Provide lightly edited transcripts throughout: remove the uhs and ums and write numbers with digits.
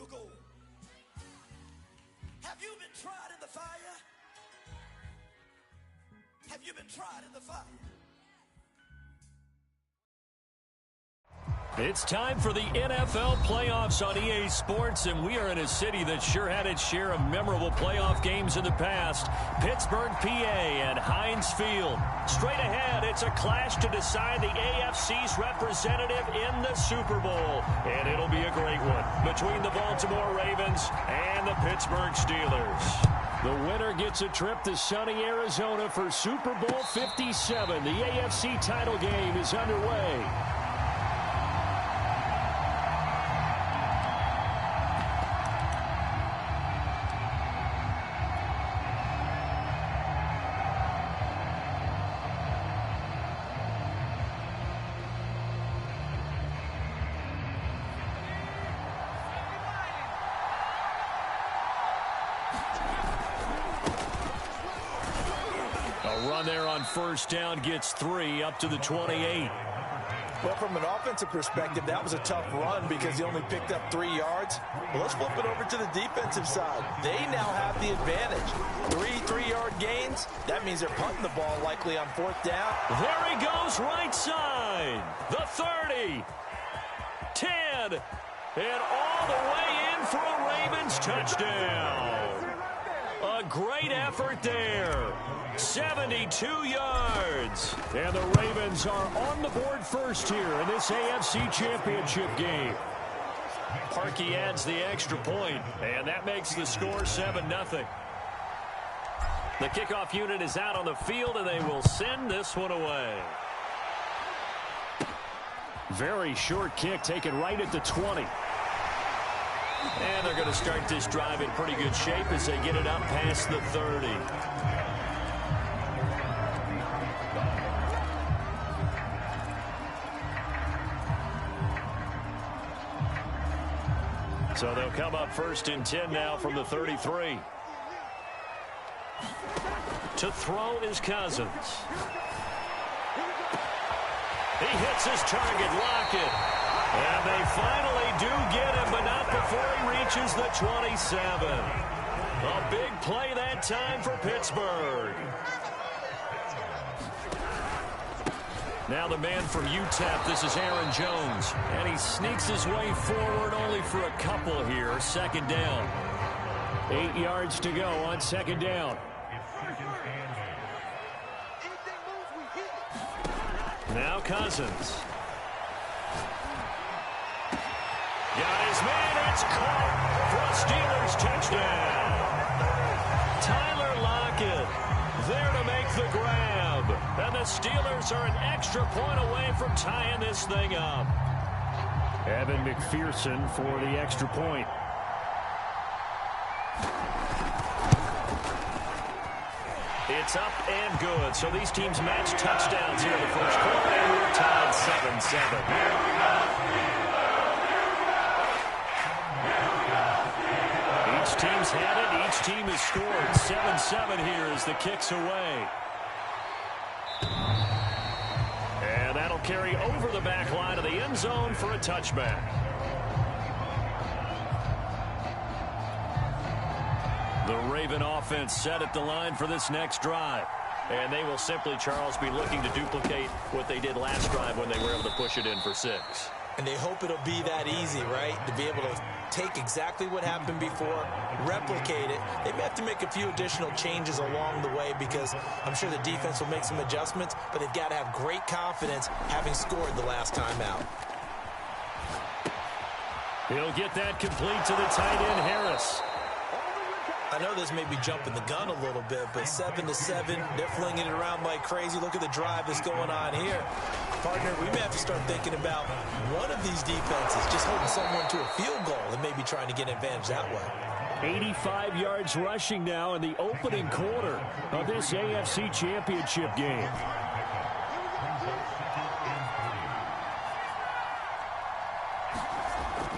field goal. Have you been tried in the fire? Have you been tried in the fire? It's time for the NFL playoffs on EA Sports, and we are in a city that sure had its share of memorable playoff games in the past. Pittsburgh, PA, and Heinz Field. Straight ahead, it's a clash to decide the AFC's representative in the Super Bowl, and it'll be a great one between the Baltimore Ravens and the Pittsburgh Steelers. The winner gets a trip to sunny Arizona for Super Bowl 57. The AFC title game is underway. There on first down gets 3 up to the 28. Well, from an offensive perspective, that was a tough run because he only picked up 3 yards. Well, let's flip it over to the defensive side. They now have the advantage. 3-3-yard gains. That means they're punting the ball likely on 4th down. There he goes, right side. The 30. 10. And all the way in for a Ravens touchdown. A great effort there. 72 yards. And the Ravens are on the board first here in this AFC Championship game. Parkey adds the extra point, and that makes the score 7-0. The kickoff unit is out on the field, and they will send this one away. Very short kick taken right at the 20. And they're going to start this drive in pretty good shape as they get it up past the 30. So they'll come up 1st and 10 now from the 33. To throw is Cousins. He hits his target, Lockett. And they finally do get him, but not before he reaches the 27. A big play that time for Pittsburgh. Now the man from UTEP, this is Aaron Jones. And he sneaks his way forward only for a couple here. 2nd down. 8 yards to go on 2nd down. Now Cousins. Got his man, it's caught for a Steelers touchdown. Tyler Lockett there to make the grab. And the Steelers are an extra point away from tying this thing up. Evan McPherson for the extra point. It's up and good. So these teams match touchdowns here in the first quarter, and we're tied 7-7. Each team's had it. Each team has scored. 7-7 here as the kick's away. And that'll carry over the back line of the end zone for a touchback. The Raven offense set at the line for this next drive. And they will simply, Charles, be looking to duplicate what they did last drive when they were able to push it in for 6. And they hope it'll be that easy, right? To be able to take exactly what happened before, replicate it. They may have to make a few additional changes along the way because I'm sure the defense will make some adjustments, but they've got to have great confidence having scored the last time out. He'll get that complete to the tight end, Harris. I know this may be jumping the gun a little bit, but 7-7, they're flinging it around like crazy. Look at the drive that's going on here. Partner, we may have to start thinking about one of these defenses just holding someone to a field goal and maybe trying to get an advantage that way. 85 yards rushing now in the opening quarter of this AFC Championship game.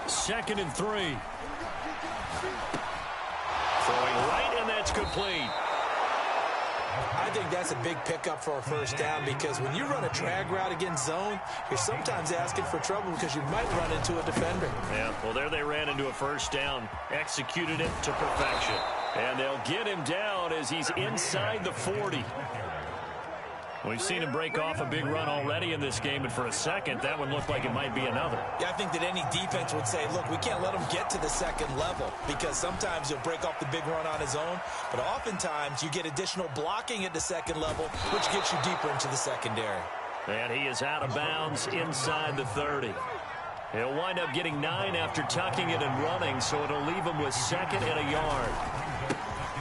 Second and 3. Throwing right, and that's complete. I think that's a big pickup for a first down because when you run a drag route against zone, you're sometimes asking for trouble because you might run into a defender. Yeah, well, there they ran into a first down, executed it to perfection. And they'll get him down as he's inside the 40. We've seen him break off a big run already in this game, and for a second, that one looked like it might be another. Yeah, I think that any defense would say, look, we can't let him get to the second level because sometimes he'll break off the big run on his own, but oftentimes you get additional blocking at the second level, which gets you deeper into the secondary. And he is out of bounds inside the 30. He'll wind up getting 9 after tucking it and running, so it'll leave him with 2nd and a yard.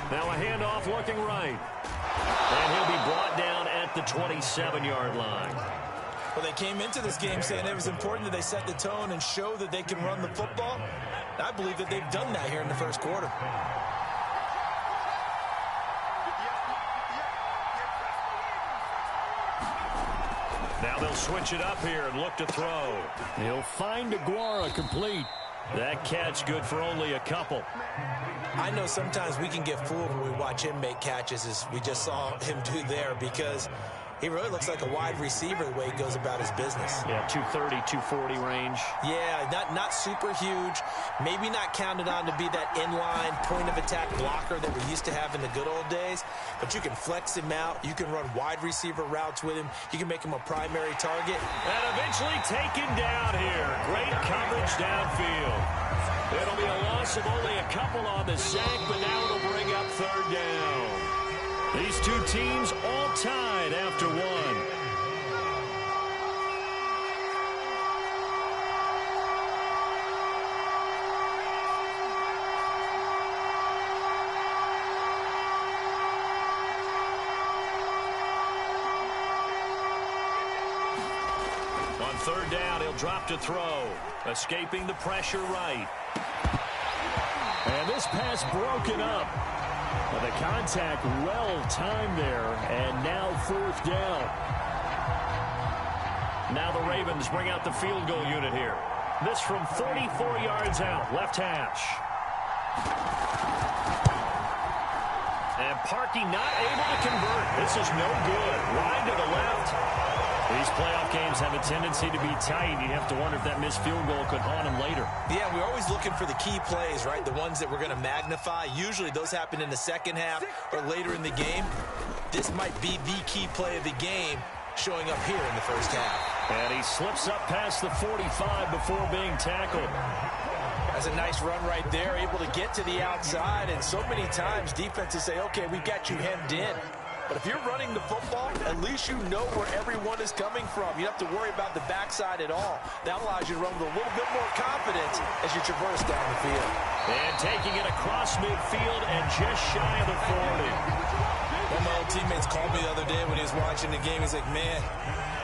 Now a handoff looking right. And he'll be brought down at the 27-yard line. Well, they came into this game saying it was important that they set the tone and show that they can run the football. I believe that they've done that here in the first quarter. Now they'll switch it up here and look to throw. He'll find Aguara complete. That catch good for only a couple. I know sometimes we can get fooled when we watch him make catches, as we just saw him do there, because he really looks like a wide receiver the way he goes about his business. Yeah, 230, 240 range. Yeah, not super huge. Maybe not counted on to be that inline point-of-attack blocker that we used to have in the good old days. But you can flex him out. You can run wide receiver routes with him. You can make him a primary target. And eventually taken down here. Great coverage downfield. It'll be a loss of only a couple on the sack, but now it'll bring up 3rd down. These two teams all tied after one. On 3rd down, he'll drop to throw. Escaping the pressure right. And this pass broken up. Well, the contact well timed there, and now 4th down. Now the Ravens bring out the field goal unit here. This from 44 yards out, left hash. And Parkey not able to convert. This is no good. Wide to the left. These playoff games have a tendency to be tight. You have to wonder if that missed field goal could haunt them later. Yeah, we're always looking for the key plays, right? The ones that we're going to magnify. Usually those happen in the second half or later in the game. This might be the key play of the game showing up here in the first half. And he slips up past the 45 before being tackled. That's a nice run right there, able to get to the outside. And so many times defenses say, okay, we've got you hemmed in. But if you're running the football, at least you know where everyone is coming from. You don't have to worry about the backside at all. That allows you to run with a little bit more confidence as you traverse down the field. And taking it across midfield and just shy of the 40. One of my old teammates called me the other day when he was watching the game. He's like, man,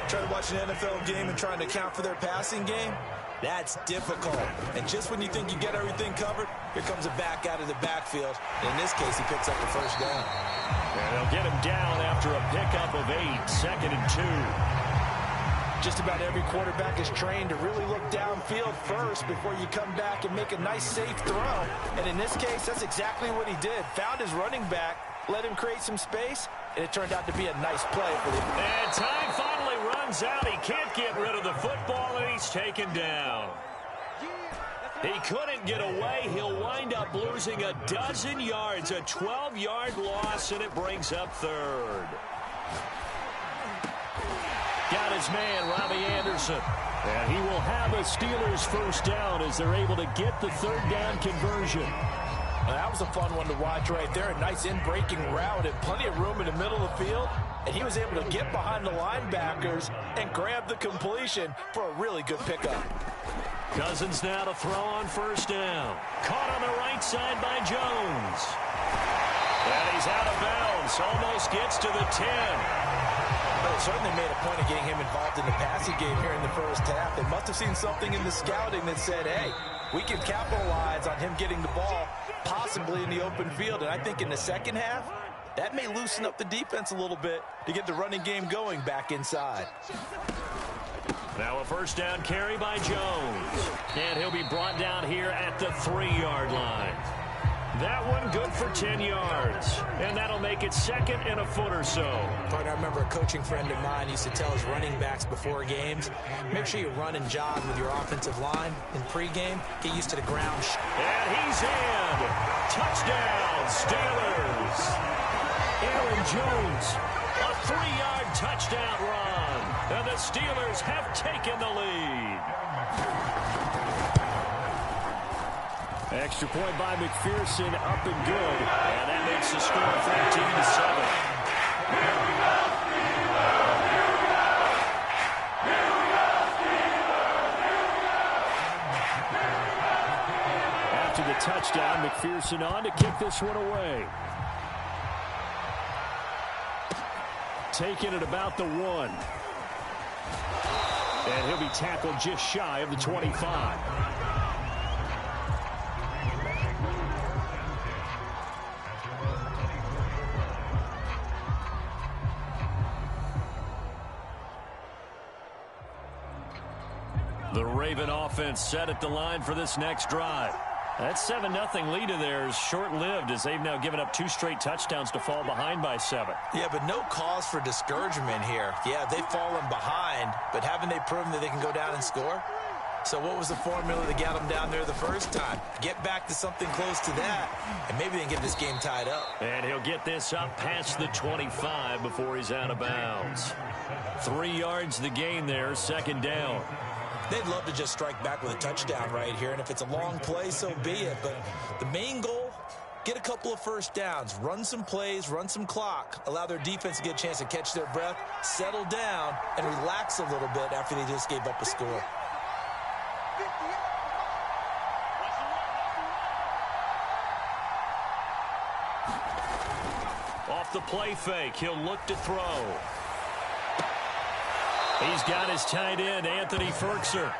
trying to watch an NFL game and trying to account for their passing game? That's difficult. And just when you think you get everything covered, here comes a back out of the backfield. And in this case, he picks up the first down. And they'll get him down after a pickup of 8, 2nd and 2. Just about every quarterback is trained to really look downfield first before you come back and make a nice, safe throw. And in this case, that's exactly what he did. Found his running back, let him create some space, and it turned out to be a nice play for them. And time finally runs out. He can't get rid of the football, and he's taken down. He couldn't get away. He'll wind up losing a dozen yards, a 12-yard loss, and it brings up 3rd. Got his man, Robbie Anderson. And he will have a Steelers first down as they're able to get the 3rd down conversion. That was a fun one to watch right there. A nice in-breaking route and plenty of room in the middle of the field. And he was able to get behind the linebackers and grab the completion for a really good pickup. Cousins now to throw on first down. Caught on the right side by Jones. And he's out of bounds. Almost gets to the 10. Well, certainly made a point of getting him involved in the passing game here in the first half. They must have seen something in the scouting that said, hey, we can capitalize on him getting the ball, possibly in the open field. And I think in the second half, that may loosen up the defense a little bit to get the running game going back inside. Now a first down carry by Jones. And he'll be brought down here at the 3-yard line. That one good for 10 yards. And that'll make it 2nd and a foot or so. Partner, I remember a coaching friend of mine used to tell his running backs before games, make sure you run and jog with your offensive line in pregame. Get used to the ground. And he's in. Touchdown, Steelers. Aaron Jones, a 3-yard touchdown run. And the Steelers have taken the lead. Extra point by McPherson, up and good. And that makes the score 14-7. After the touchdown, McPherson on to kick this one away. Taking it about the 1. And he'll be tackled just shy of the 25. The Raven offense set at the line for this next drive. That 7-0 lead of theirs short-lived as they've now given up 2 straight touchdowns to fall behind by 7. Yeah, but no cause for discouragement here. Yeah, they've fallen behind, but haven't they proven that they can go down and score? So what was the formula that got them down there the first time? Get back to something close to that, and maybe they can get this game tied up. And he'll get this up past the 25 before he's out of bounds. 3 yards the gain there, 2nd down. They'd love to just strike back with a touchdown right here, and if it's a long play, so be it. But the main goal, get a couple of first downs, run some plays, run some clock, allow their defense to get a chance to catch their breath, settle down, and relax a little bit after they just gave up a score. Off the play fake, he'll look to throw. He's got his tight end, Anthony Ferkser.